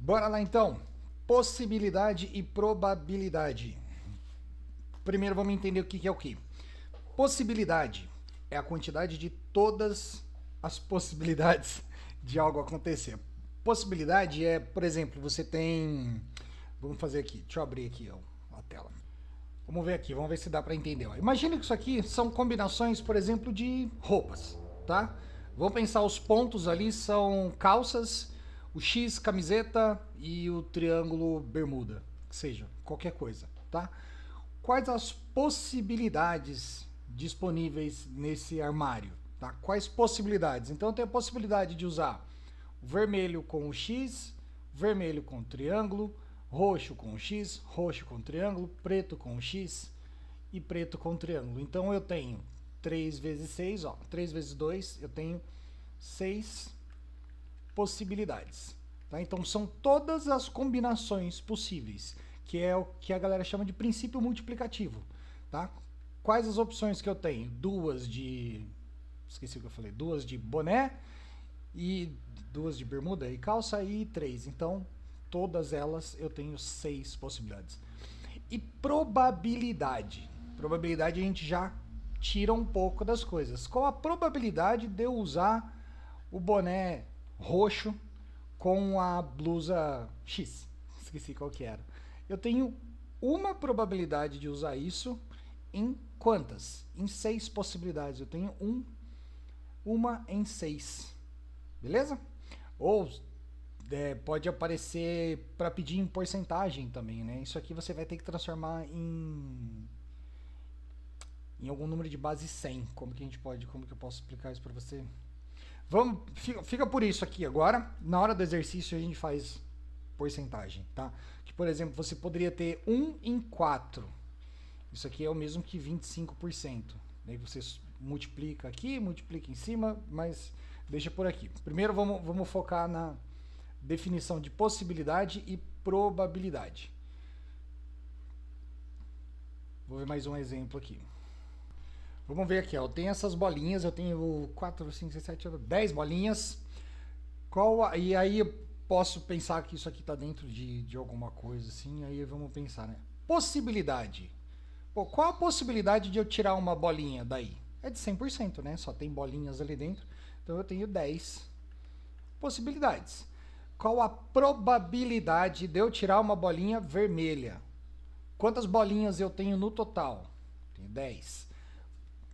Bora lá então. Possibilidade e probabilidade. Primeiro vamos entender o que é o que. Possibilidade é a quantidade de todas as possibilidades de algo acontecer. Possibilidade é, por exemplo, você tem... Vamos fazer aqui, deixa eu abrir aqui a tela. Vamos ver aqui, vamos ver se dá para entender. Imagina que isso aqui são combinações, por exemplo, de roupas, tá? Vamos pensar, os pontos ali são calças, o X, camiseta e o triângulo bermuda, que seja, qualquer coisa, tá? Quais as possibilidades disponíveis nesse armário, tá? Quais possibilidades? Então eu tenho a possibilidade de usar o vermelho com o X, vermelho com o triângulo, roxo com o X, roxo com o triângulo, preto com o X e preto com o triângulo. Então eu tenho 3 vezes 6, ó, 3 vezes 2, eu tenho 6 possibilidades. Tá? Então são todas as combinações possíveis, que é o que a galera chama de princípio multiplicativo. Tá? Quais as opções que eu tenho? Duas de... esqueci o que eu falei. Duas de boné, e duas de bermuda e calça e 3. Então, todas elas eu tenho 6 possibilidades. E probabilidade. Probabilidade a gente já tira um pouco das coisas. Qual a probabilidade de eu usar o boné roxo com a blusa X? Esqueci qual que era. Eu tenho uma probabilidade de usar isso em quantas? Em 6 possibilidades. Eu tenho uma em 6. Beleza? Ou pode aparecer para pedir em porcentagem também, né? Isso aqui você vai ter que transformar em algum número de base 100. Como que eu posso explicar isso para você? Fica por isso aqui agora. Na hora do exercício a gente faz porcentagem, tá? Que, por exemplo, você poderia ter 1 em 4. Isso aqui é o mesmo que 25%. Daí você multiplica aqui, multiplica em cima, mas deixa por aqui. Primeiro vamos focar na definição de possibilidade e probabilidade. Vou ver mais um exemplo aqui. Vamos ver aqui, ó. Eu tenho essas bolinhas, eu tenho 4, 5, 6, 7, 8, 10 bolinhas. E aí eu posso pensar que isso aqui está dentro de alguma coisa assim, aí vamos pensar, né? Possibilidade. Pô, qual a possibilidade de eu tirar uma bolinha daí? É de 100%, né? Só tem bolinhas ali dentro. Então eu tenho 10 possibilidades. Qual a probabilidade de eu tirar uma bolinha vermelha? Quantas bolinhas eu tenho no total? Tenho 10.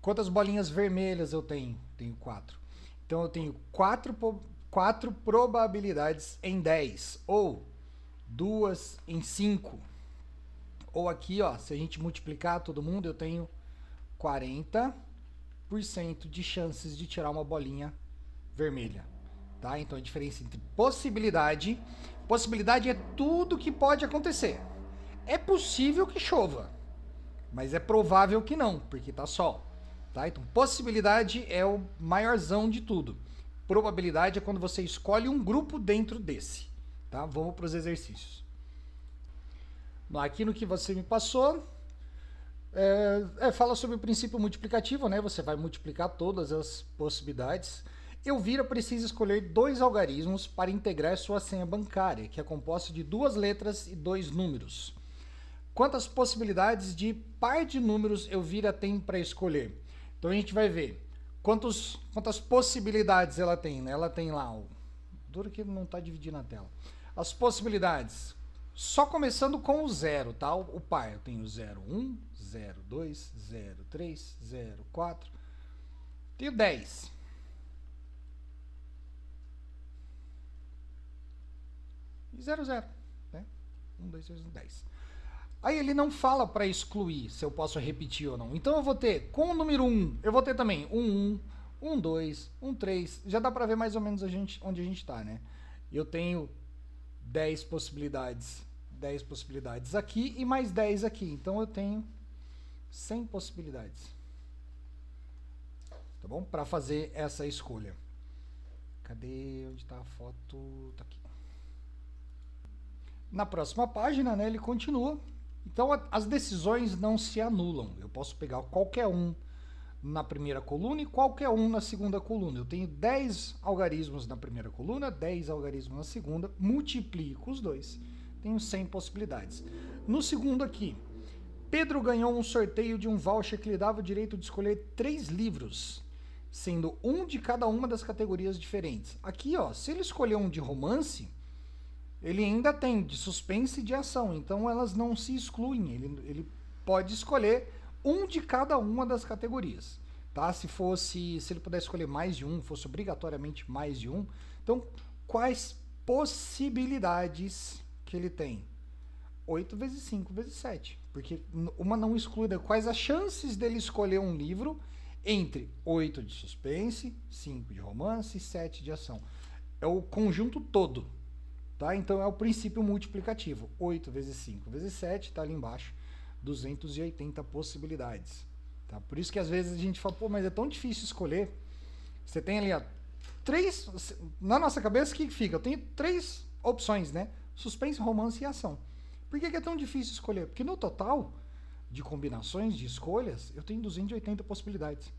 Quantas bolinhas vermelhas eu tenho? Tenho 4. Então eu tenho 4 probabilidades em 10. Ou 2 em 5. Ou aqui, ó, se a gente multiplicar todo mundo, eu tenho 40% de chances de tirar uma bolinha vermelha. Tá? Então a diferença entre possibilidade... Possibilidade é tudo que pode acontecer. É possível que chova, mas é provável que não, porque tá sol. Tá? Então possibilidade é o maiorzão de tudo. Probabilidade é quando você escolhe um grupo dentro desse. Tá? Vamos para os exercícios. Aqui no que você me passou, fala sobre o princípio multiplicativo, né? Você vai multiplicar todas as possibilidades. Elvira precisa escolher 2 algarismos para integrar sua senha bancária, que é composta de 2 letras e 2 números. Quantas possibilidades de par de números Elvira tem para escolher? Então a gente vai ver quantas possibilidades ela tem, né? Ela tem lá, duro que não está dividindo a tela. As possibilidades, só começando com o 0, tá? O par, eu tenho 0, 1, 0, 2, 0, 3, 0, 4. Tenho 10. E 0, 0. Né? 1, 2, 3, 10. Aí ele não fala para excluir se eu posso repetir ou não. Então eu vou ter, com o número 1, eu vou ter também 1, 1, 2, 1, 3. Já dá para ver mais ou menos onde a gente está, né? Eu tenho 10 possibilidades aqui e mais 10 aqui. Então eu tenho 100 possibilidades. Tá bom? Para fazer essa escolha. Cadê? Onde está a foto? Tá aqui. Na próxima página, né, ele continua. Então as decisões não se anulam. Eu posso pegar qualquer um na primeira coluna e qualquer um na segunda coluna. Eu tenho 10 algarismos na primeira coluna, 10 algarismos na segunda, multiplico os dois. Tenho 100 possibilidades. No segundo aqui, Pedro ganhou um sorteio de um voucher que lhe dava o direito de escolher 3 livros, sendo um de cada uma das categorias diferentes. Aqui, ó, se ele escolher um de romance, ele ainda tem de suspense e de ação, então elas não se excluem. Ele pode escolher um de cada uma das categorias, tá? Se ele pudesse escolher mais de um, fosse obrigatoriamente mais de um. Então, quais possibilidades que ele tem? 8 vezes 5 vezes 7, porque uma não exclui. Quais as chances dele escolher um livro entre 8 de suspense, 5 de romance e 7 de ação? É o conjunto todo, tá? Então é o princípio multiplicativo. 8 vezes 5 vezes 7, tá ali embaixo. 280 possibilidades. Tá? Por isso que às vezes a gente fala, pô, mas é tão difícil escolher. Você tem ali, ó, 3. Na nossa cabeça, o que fica? Eu tenho 3 opções, né? Suspense, romance e ação. Por que é tão difícil escolher? Porque no total de combinações, de escolhas, eu tenho 280 possibilidades.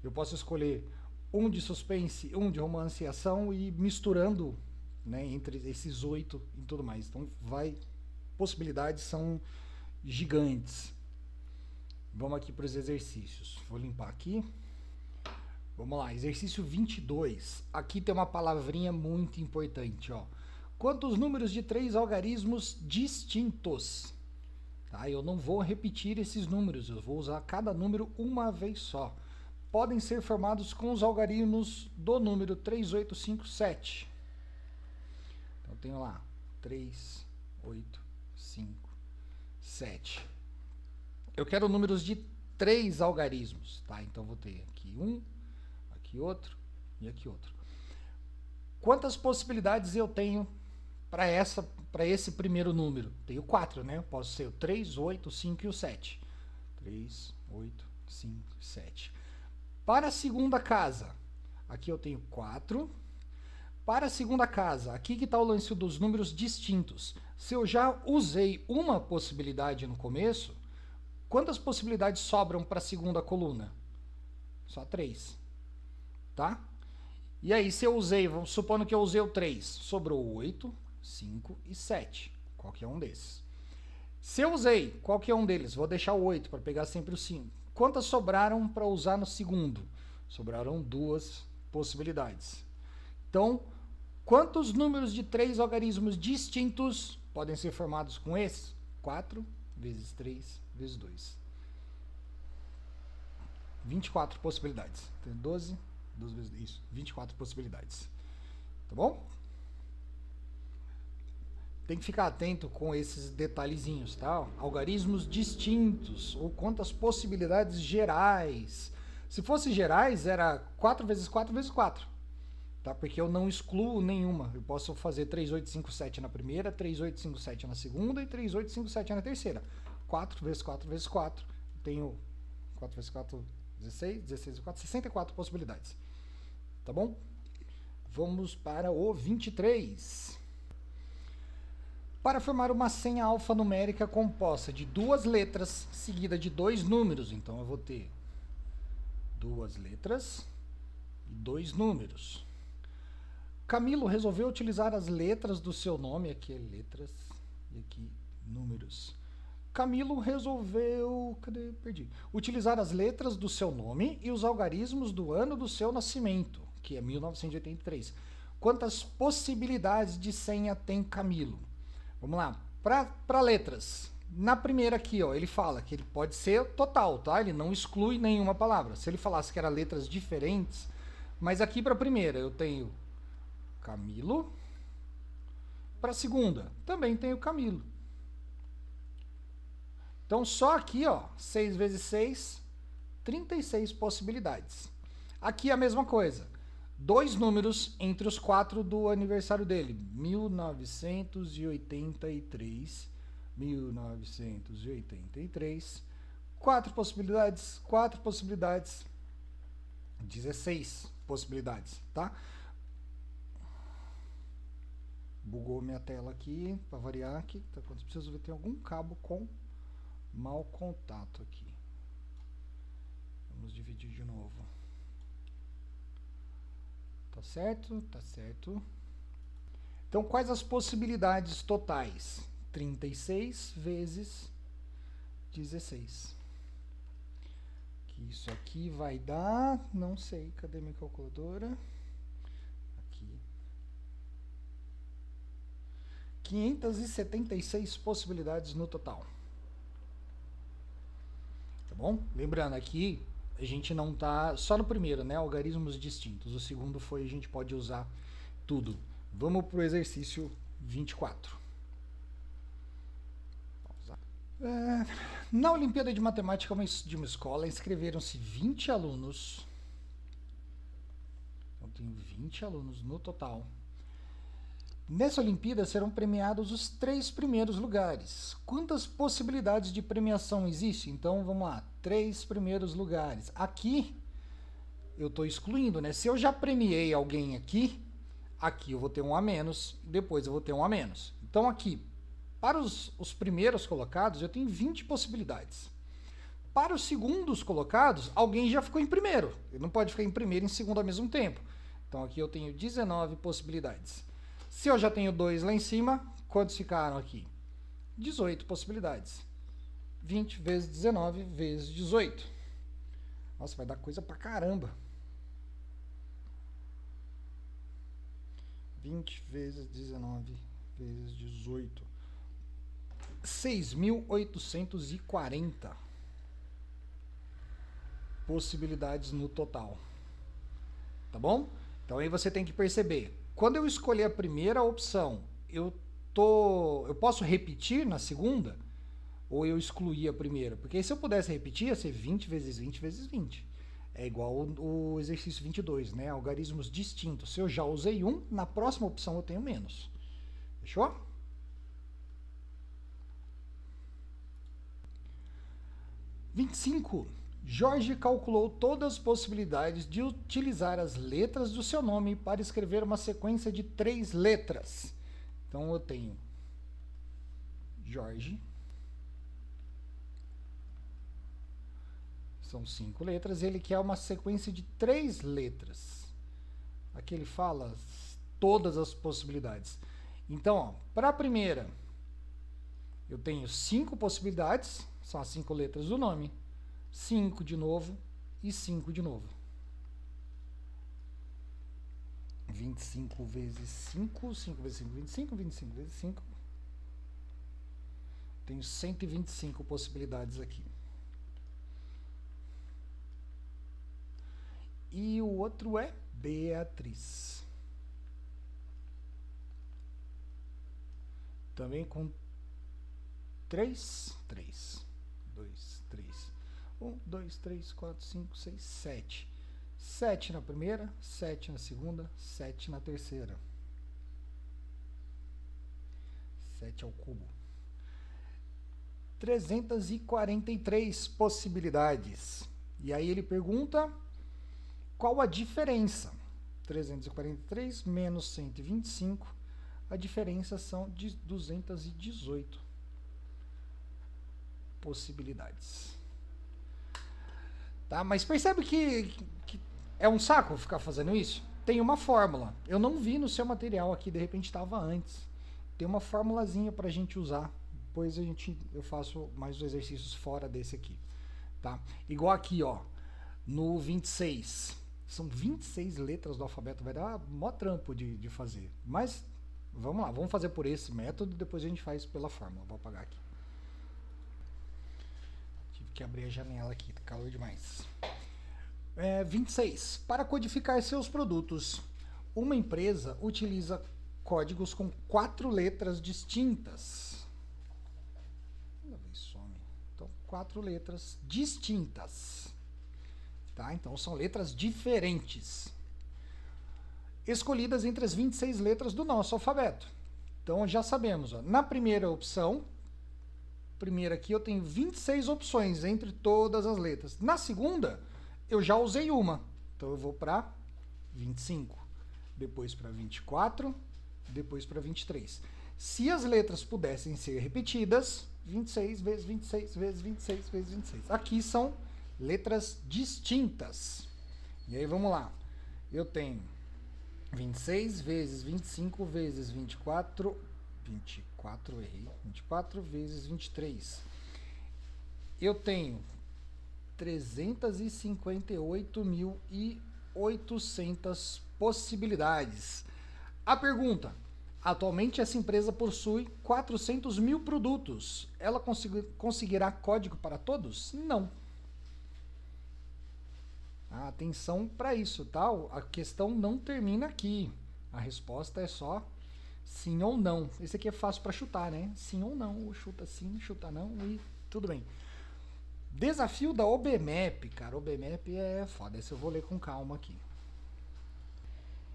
Eu posso escolher um de suspense, um de romance e ação e misturando, né, entre esses 8 e tudo mais. Então, possibilidades são gigantes. Vamos aqui para os exercícios. Vou limpar aqui. Vamos lá, exercício 22. Aqui tem uma palavrinha muito importante, ó. Quantos números de 3 algarismos distintos? Tá? Eu não vou repetir esses números, eu vou usar cada número uma vez só. Podem ser formados com os algarismos do número 3, 8, 5, 7. Então, eu tenho lá 3, 8, 5, 7. Eu quero números de 3 algarismos, tá? Então vou ter aqui um, aqui outro e aqui outro. Quantas possibilidades eu tenho para esse primeiro número? Tenho 4, né? Posso ser o 3, 8, 5 e o 7. 3, 8, 5, 7. Para a segunda casa, aqui eu tenho 4. Para a segunda casa, aqui que está o lance dos números distintos. Se eu já usei uma possibilidade no começo, quantas possibilidades sobram para a segunda coluna? Só 3. Tá? E aí, se eu usei, vamos supondo que eu usei o 3, sobrou 8, 5 e 7. Qualquer um desses. Se eu usei qualquer um deles, vou deixar o 8 para pegar sempre o 5. Quantas sobraram para usar no segundo? Sobraram 2 possibilidades. Então, quantos números de 3 algarismos distintos podem ser formados com esses? 4 vezes 3 vezes 2. 24 possibilidades. Tem 12, 2 vezes isso, 24 possibilidades. Tá bom? Tem que ficar atento com esses detalhezinhos, tá? Algarismos distintos, ou quantas possibilidades gerais. Se fosse gerais, era 4 vezes 4 vezes 4. Tá? Porque eu não excluo nenhuma. Eu posso fazer 3, 8, 5, 7 na primeira, 3, 8, 5, 7 na segunda e 3, 8, 5, 7 na terceira. 4 vezes 4 vezes 4. Tenho 4 vezes 4, 16, 16 vezes 4, 64 possibilidades. Tá bom? Vamos para o 23. Para formar uma senha alfanumérica composta de 2 letras seguida de 2 números. Então eu vou ter 2 letras e 2 números. Camilo resolveu utilizar as letras do seu nome, aqui é letras e aqui números. Camilo resolveu, utilizar as letras do seu nome e os algarismos do ano do seu nascimento, que é 1983. Quantas possibilidades de senha tem Camilo? Vamos lá, para letras. Na primeira aqui, ó, ele fala que ele pode ser total, tá? Ele não exclui nenhuma palavra. Se ele falasse que eram letras diferentes, mas aqui para a primeira eu tenho Camilo. Para a segunda, também tenho Camilo. Então, só aqui, ó, 6 vezes 6, 36 possibilidades. Aqui a mesma coisa. 2 números entre os 4 do aniversário dele. 1983. 1983. 4 possibilidades, 4 possibilidades. 16 possibilidades, tá? Bugou minha tela aqui, para variar aqui. Tá, preciso ver, tem algum cabo com mau contato aqui. Vamos dividir de novo. Tá certo? Tá certo. Então, quais as possibilidades totais? 36 vezes 16. Que isso aqui vai dar... Não sei, cadê minha calculadora? Aqui. 576 possibilidades no total. Tá bom? Lembrando, aqui a gente não tá... Só no primeiro, né? Algarismos distintos. O segundo foi a gente pode usar tudo. Vamos para o exercício 24. Na Olimpíada de Matemática de uma escola, inscreveram-se 20 alunos. Então, tenho 20 alunos no total. Nessa Olimpíada serão premiados os 3 primeiros lugares. Quantas possibilidades de premiação existem? Então, vamos lá. 3 primeiros lugares. Aqui, eu estou excluindo, né? Se eu já premiei alguém aqui eu vou ter um a menos, depois eu vou ter um a menos. Então, aqui, para os primeiros colocados, eu tenho 20 possibilidades. Para os segundos colocados, alguém já ficou em primeiro. Ele não pode ficar em primeiro e em segundo ao mesmo tempo. Então, aqui eu tenho 19 possibilidades. Se eu já tenho 2 lá em cima, quantos ficaram aqui? 18 possibilidades. 20 vezes 19 vezes 18. Nossa, vai dar coisa pra caramba. 20 vezes 19 vezes 18. 6.840 possibilidades no total. Tá bom? Então aí você tem que perceber. Quando eu escolher a primeira opção, eu posso repetir na segunda? Ou eu excluir a primeira? Porque se eu pudesse repetir, ia ser 20 vezes 20 vezes 20. É igual o exercício 22, né? Algarismos distintos. Se eu já usei um, na próxima opção eu tenho menos. Fechou? (25) Jorge calculou todas as possibilidades de utilizar as letras do seu nome para escrever uma sequência de 3 letras. Então eu tenho Jorge. São 5 letras. Ele quer uma sequência de 3 letras. Aqui ele fala todas as possibilidades. Então, para a primeira, eu tenho 5 possibilidades. São as 5 letras do nome. 5 de novo e 5 de novo. 25 vezes 5. 5 vezes 5, 25. 25 vezes 5. Tenho 125 possibilidades aqui. E o outro é Beatriz. Também com 3. 2, 3. 1, 2, 3, 4, 5, 6, 7. 7 na primeira, 7 na segunda, 7 na terceira. 7 ao cubo. 343 possibilidades. E aí ele pergunta qual a diferença. 343 menos 125, a diferença são de 218 possibilidades. Tá? Mas percebe que é um saco ficar fazendo isso? Tem uma fórmula. Eu não vi no seu material aqui, de repente estava antes. Tem uma formulazinha para a gente usar. Depois eu faço mais exercícios fora desse aqui. Tá? Igual aqui, ó, no 26. São 26 letras do alfabeto, vai dar mó trampo de fazer. Mas vamos lá, vamos fazer por esse método, depois a gente faz pela fórmula. Vou apagar aqui. Tive que abrir a janela aqui, tá calor demais. 26. Para codificar seus produtos, uma empresa utiliza códigos com 4 letras distintas. Então, 4 letras distintas. Tá? Então, são letras diferentes, escolhidas entre as 26 letras do nosso alfabeto. Então, já sabemos, ó, na primeira opção, primeira aqui, eu tenho 26 opções entre todas as letras. Na segunda, eu já usei uma. Então, eu vou para 25, depois para 24, depois para 23. Se as letras pudessem ser repetidas, 26 vezes 26 vezes 26 vezes 26. Aqui são letras distintas. E aí vamos lá. Eu tenho 26 vezes 25 vezes 24, 24 vezes 23. Eu tenho 358.800 possibilidades. A pergunta: atualmente essa empresa possui 400 mil produtos. Ela conseguirá código para todos? Não. Atenção para isso, tá? A questão não termina aqui. A resposta é só sim ou não. Esse aqui é fácil para chutar, né? Sim ou não. Ou chuta sim, chuta não e tudo bem. Desafio da OBMAP, cara. OBMAP é foda. Esse eu vou ler com calma aqui.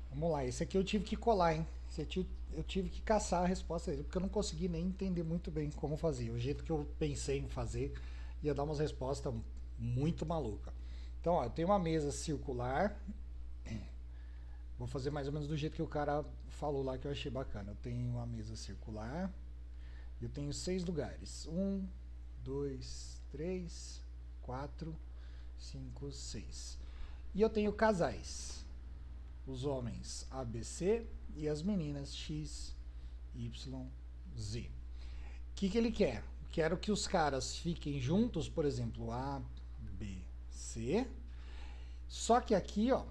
Vamos lá. Esse aqui eu tive que colar, hein? Esse aqui eu tive que caçar a resposta dele, porque eu não consegui nem entender muito bem como fazer. O jeito que eu pensei em fazer ia dar umas respostas muito malucas. Então, ó, eu tenho uma mesa circular. Vou fazer mais ou menos do jeito que o cara falou lá, que eu achei bacana. Eu tenho uma mesa circular. Eu tenho 6 lugares. 1, 2, 3, 4, 5, 6. E eu tenho casais. Os homens ABC e as meninas X, Y, Z. O que ele quer? Quero que os caras fiquem juntos, por exemplo, A, B, C. Só que aqui, ó,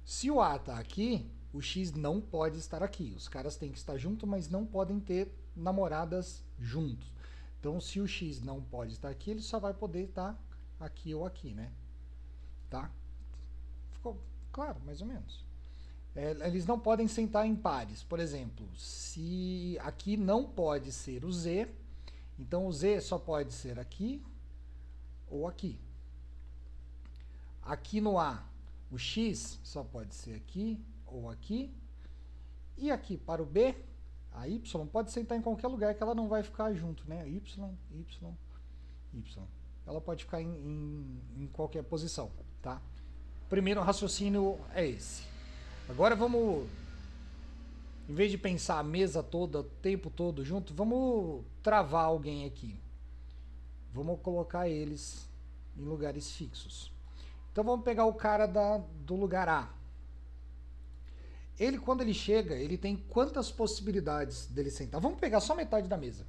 se o A está aqui, o X não pode estar aqui. Os caras têm que estar juntos, mas não podem ter namoradas juntos. Então, se o X não pode estar aqui, ele só vai poder estar aqui ou aqui, né? Tá? Ficou claro, mais ou menos. Eles não podem sentar em pares. Por exemplo, se aqui não pode ser o Z, então o Z só pode ser aqui ou aqui. Aqui no A, o X só pode ser aqui ou aqui. E aqui para o B, a Y pode sentar em qualquer lugar que ela não vai ficar junto, né? Y, Y, Y. Ela pode ficar em qualquer posição, tá? Primeiro raciocínio é esse. Agora vamos, em vez de pensar a mesa toda, o tempo todo junto, vamos travar alguém aqui. Vamos colocar eles em lugares fixos. Então vamos pegar o cara do lugar A. Ele, quando ele chega, ele tem quantas possibilidades dele sentar? Vamos pegar só metade da mesa.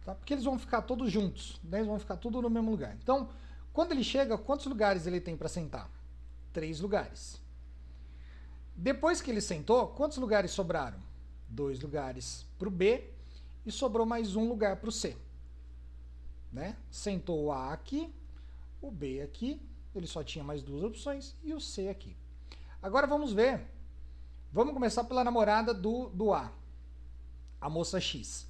Tá? Porque eles vão ficar todos juntos, né? Eles vão ficar tudo no mesmo lugar. Então, quando ele chega, quantos lugares ele tem para sentar? 3 lugares. Depois que ele sentou, quantos lugares sobraram? 2 lugares para o B e sobrou mais um lugar para o C. Né? Sentou o A aqui, o B aqui, ele só tinha mais 2 opções, e o C aqui. Agora vamos ver. Vamos começar pela namorada do A, a moça X.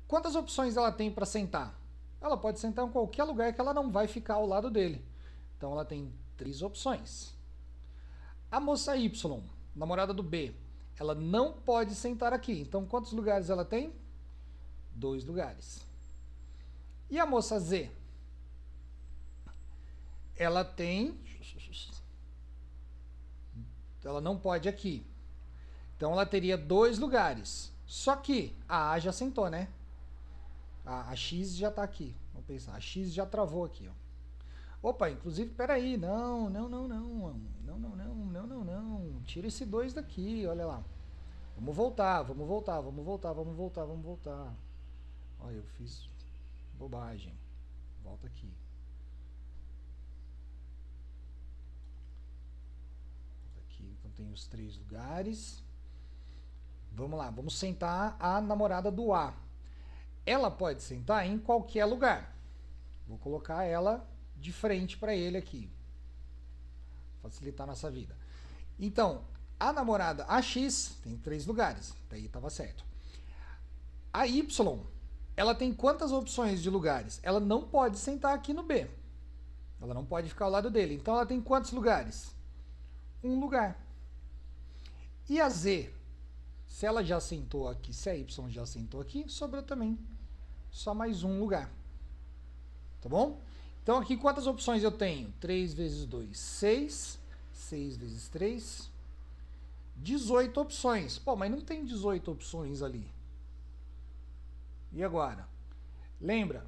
Quantas opções ela tem para sentar? Ela pode sentar em qualquer lugar que ela não vai ficar ao lado dele. Então ela tem 3 opções. A moça Y, namorada do B, ela não pode sentar aqui. Então quantos lugares ela tem? 2 lugares. E a moça Z? Ela tem... Ela não pode aqui. Então ela teria 2 lugares. Só que a A já sentou, né? A X já tá aqui. Vamos pensar. A X já travou aqui, ó. Opa, inclusive, peraí. Não. Tira esse 2 daqui, olha lá. Vamos voltar. Olha, eu fiz bobagem. Volta aqui. Aqui, então tem os 3 lugares. Vamos lá, vamos sentar a namorada do A. Ela pode sentar em qualquer lugar. Vou colocar ela de frente para ele aqui. Facilitar a nossa vida. Então, a namorada AX tem 3 lugares. Daí estava certo. A Y, ela tem quantas opções de lugares? Ela não pode sentar aqui no B. Ela não pode ficar ao lado dele. Então, ela tem quantos lugares? 1 lugar. E a Z? Se ela já sentou aqui, se a Y já sentou aqui, sobrou também só mais 1 lugar. Tá bom? Então aqui quantas opções eu tenho? 3 vezes 2, 6. 6 vezes 3, 18 opções. Pô, mas não tem 18 opções ali. E agora? Lembra?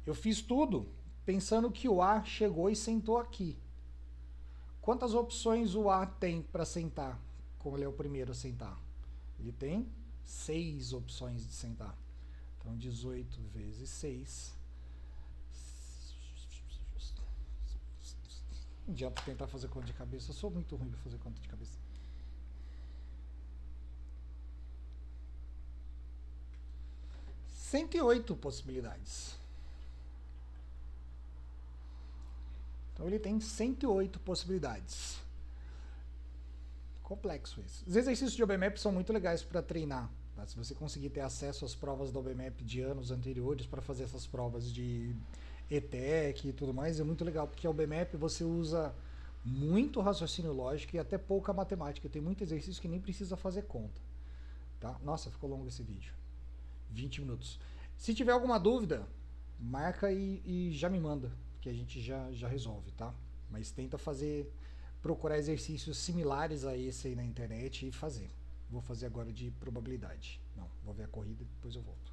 Eu fiz tudo pensando que o A chegou e sentou aqui. Quantas opções o A tem para sentar? Como ele é o primeiro a sentar? Ele tem 6 opções de sentar. Então, 18 vezes 6. Não adianta tentar fazer conta de cabeça. Eu sou muito ruim para fazer conta de cabeça. 108 possibilidades. Então ele tem 108 possibilidades. Complexo isso. Os exercícios de OBMAP são muito legais para treinar. Tá? Se você conseguir ter acesso às provas do OBMAP de anos anteriores para fazer essas provas de ETEC e tudo mais, é muito legal, porque a OBMAP você usa muito raciocínio lógico e até pouca matemática. Tem muito exercício que nem precisa fazer conta. Tá? Nossa, ficou longo esse vídeo. 20 minutos. Se tiver alguma dúvida, marca e já me manda, que a gente já resolve, tá? Mas tenta procurar exercícios similares a esse aí na internet e fazer. Vou fazer agora de probabilidade. Não, vou ver a corrida e depois eu volto.